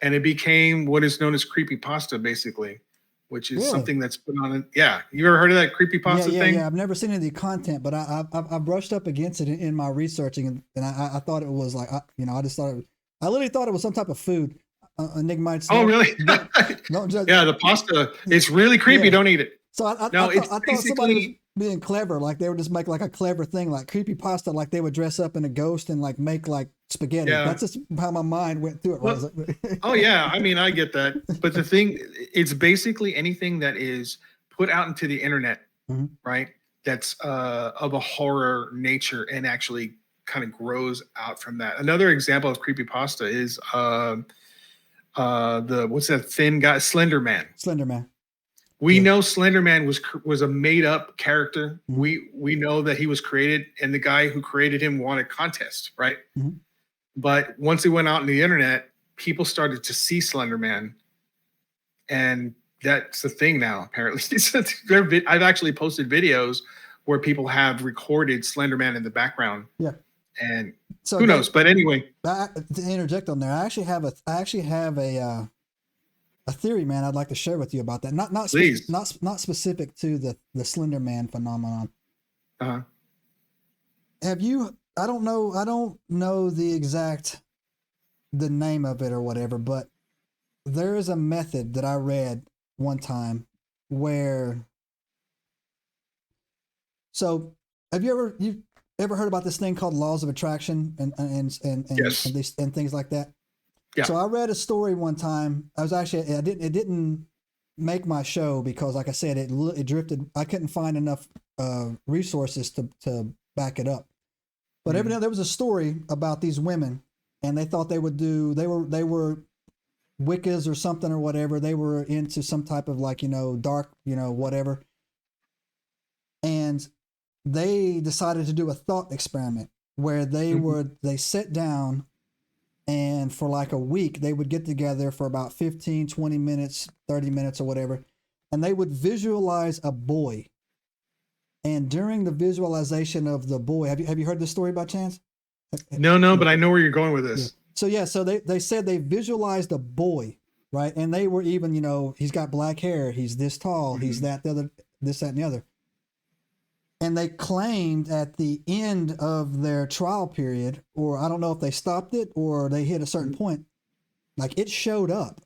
and it became what is known as creepypasta, basically, which is Really? something that's put on it. Yeah, you ever heard of that Yeah, creepypasta yeah, thing? yeah. I've never seen any of the content, but I brushed up against it in my researching, and I thought it was like, I just thought I literally thought it was some type of food. Enigmites Oh, really? don't judge. Yeah, the pasta. It's really creepy. Yeah. Don't eat it. So No, it's I thought somebody was basically being clever, like they would just make like a clever thing, like creepy pasta, like they would dress up in a ghost and like make like spaghetti. yeah. That's just how my mind went through it. Right? Well, oh yeah. I mean, I get that, but the thing, it's basically anything that is put out into the internet, Mhm. right? That's of a horror nature and actually kind of grows out from that. Another example of creepypasta is the what's that thin guy, Slender Man. Slender Man. We Yeah. know Slender Man was a made up character. Mhm. We know that he was created, and the guy who created him won a contest, right? Mhm. But once it went out on the internet, people started to see Slender Man, and that's the thing now. Apparently, I've actually posted videos where people have recorded Slender Man in the background, Yeah. and So who knows? But anyway, to interject on there, I actually have a theory, man. I'd like to share with you about that. please. Not specific to the Slender Man phenomenon. Uh-huh. Have you? I don't know the name of it or whatever, but there is a method that I read one time where. So, have you ever heard about this thing called laws of attraction Yes. and things like that? Yeah. So I read a story one time. It didn't make my show because, like I said, it drifted. I couldn't find enough resources to back it up. But evidently there was a story about these women, and they thought they were Wiccas or something or whatever. They were into some type of like dark whatever, and they decided to do a thought experiment where they sat down, and for like a week they would get together for about 15 20 minutes 30 minutes or whatever, and they would visualize a boy. And during the visualization of the boy, have you heard this story by chance? No, but I know where you're going with this. So they said they visualized a boy, right? And they were even, he's got black hair, he's this tall, he's that, the other, this, that, and the other. And they claimed at the end of their trial period, or I don't know if they stopped it or they hit a certain point, like it showed up.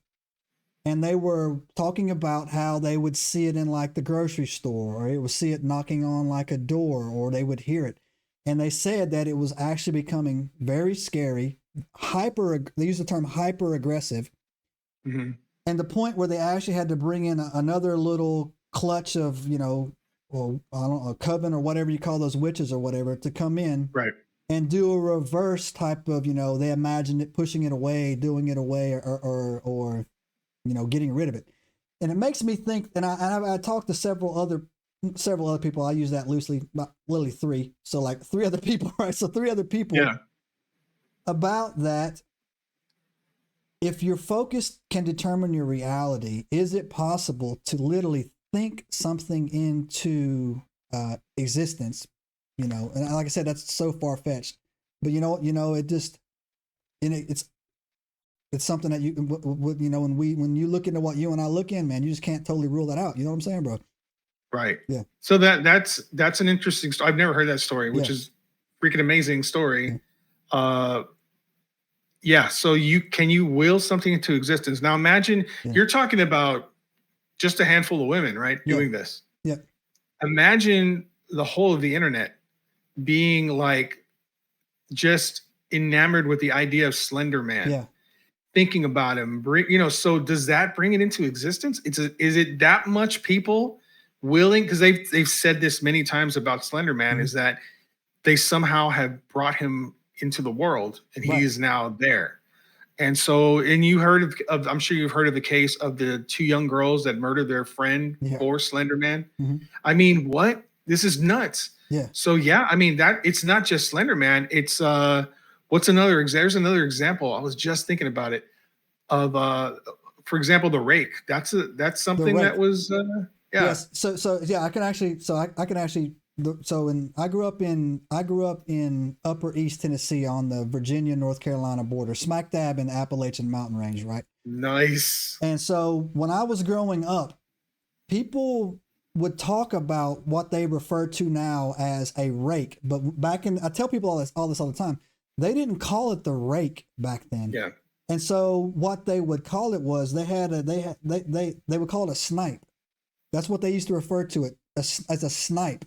And they were talking about how they would see it in like the grocery store, or it would see it knocking on like a door, or they would hear it. And they said that it was actually becoming very scary, they use the term hyper aggressive. Mm-hmm. And the point where they actually had to bring in another little clutch of, well, I don't know, a coven or whatever you call those witches or whatever, to come in Right. and do a reverse type of, they imagined it pushing it away, doing it away, or getting rid of it. And it makes me think, and I talked to several other people. I use that loosely, not literally three. So like three other people, right? So three other people about that. If your focus can determine your reality, is it possible to literally think something into existence? And like I said, that's so far fetched. But it just, it's something that when you look into what you and I look in, man, you just can't totally rule that out. You know what I'm saying, bro? Right. Yeah. So that's an interesting story. I've never heard that story, which is freaking amazing story. Yeah. So can you will something into existence? Now imagine you're talking about just a handful of women, right? Doing this. Yeah. Imagine the whole of the internet being like just enamored with the idea of Slender Man. Yeah. Thinking about him, so does that bring it into existence? Is it that much people willing? Because they've said this many times about Slender Man, is that they somehow have brought him into the world, and he is now there. And so, and you heard of I'm sure you've heard of the case of the two young girls that murdered their friend for Slender Man. I mean, what? This is nuts. Yeah. So I mean that it's not just Slender Man. It's what's another example? There's another example. I was just thinking about it of for example, the rake. That's something that was Yes. So I can actually I grew up in Upper East Tennessee on the Virginia North Carolina border, smack dab in the Appalachian Mountain Range, right? Nice. And so when I was growing up, people would talk about what they refer to now as a rake, but I tell people all this all the time. They didn't call it the rake back then. Yeah. And so what they would call it was they would call it a snipe. That's what they used to refer to it as a snipe.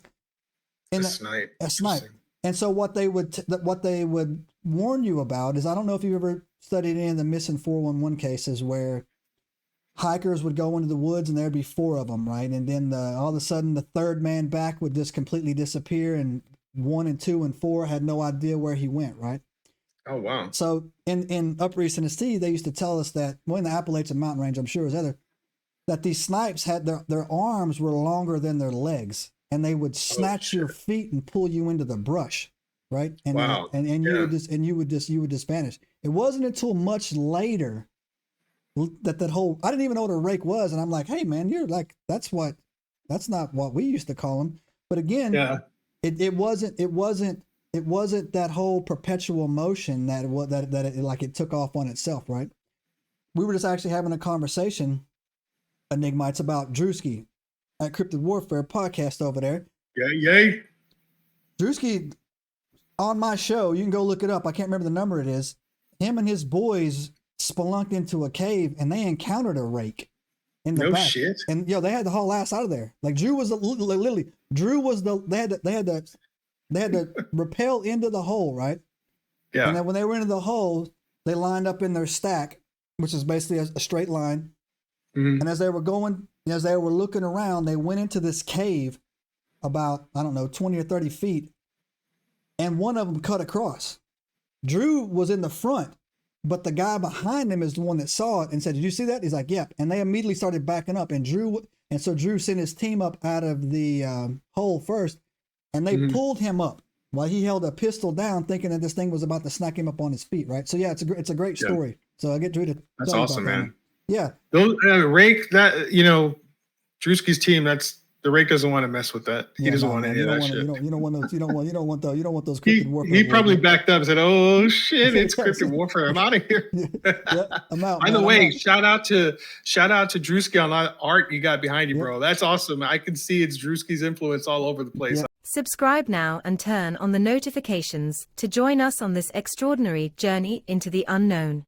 A snipe. A snipe. And so what they would warn you about is, I don't know if you've ever studied any of the missing 411 cases where hikers would go into the woods and there'd be 4 of them, right? And then all of a sudden the third man back would just completely disappear, and 1 and 2 and 4 had no idea where he went, right? Oh, wow. So in Upper East Tennessee, they used to tell us that, well, in the Appalachian Mountain Range, I'm sure it was other, that these snipes had their arms were longer than their legs, and they would snatch your feet and pull you into the brush, right? And wow. And you would just vanish. It wasn't until much later that whole, I didn't even know what a rake was, and I'm like, hey man, you're like, that's not what we used to call them. But again, it wasn't that whole perpetual motion that it took off on itself, right? We were just actually having a conversation, Enigma. It's about Drewski at Cryptid Warfare podcast over there. Yay. Drewski on my show, you can go look it up. I can't remember the number it is. Him and his boys spelunked into a cave and they encountered a rake in the back. Shit. And they had to haul ass out of there. Like Drew was literally they had to rappel into the hole, right? Yeah. And then when they were into the hole, they lined up in their stack, which is basically a straight line. Mm-hmm. And as they were looking around, they went into this cave about, I don't know, 20 or 30 feet. And one of them cut across. Drew was in the front, but the guy behind him is the one that saw it and said, "Did you see that?" He's like, "Yep." And they immediately started backing up. And so Drew sent his team up out of the hole first, and they pulled him up while he held a pistol down, thinking that this thing was about to smack him up on his feet. Right. So yeah, it's a great story. So I get Drew to. That's awesome, man. Yeah. Those rake that Drewski's team. The rake doesn't want to mess with that. He doesn't want any of that shit. You don't want those cryptid warfare. He probably backed up and said, "Oh shit, it's cryptid warfare. I'm out of here." I'm out. By the way, shout out to Drewski on that art you got behind you, bro. That's awesome. I can see it's Drewski's influence all over the place. Yeah. Subscribe now and turn on the notifications to join us on this extraordinary journey into the unknown.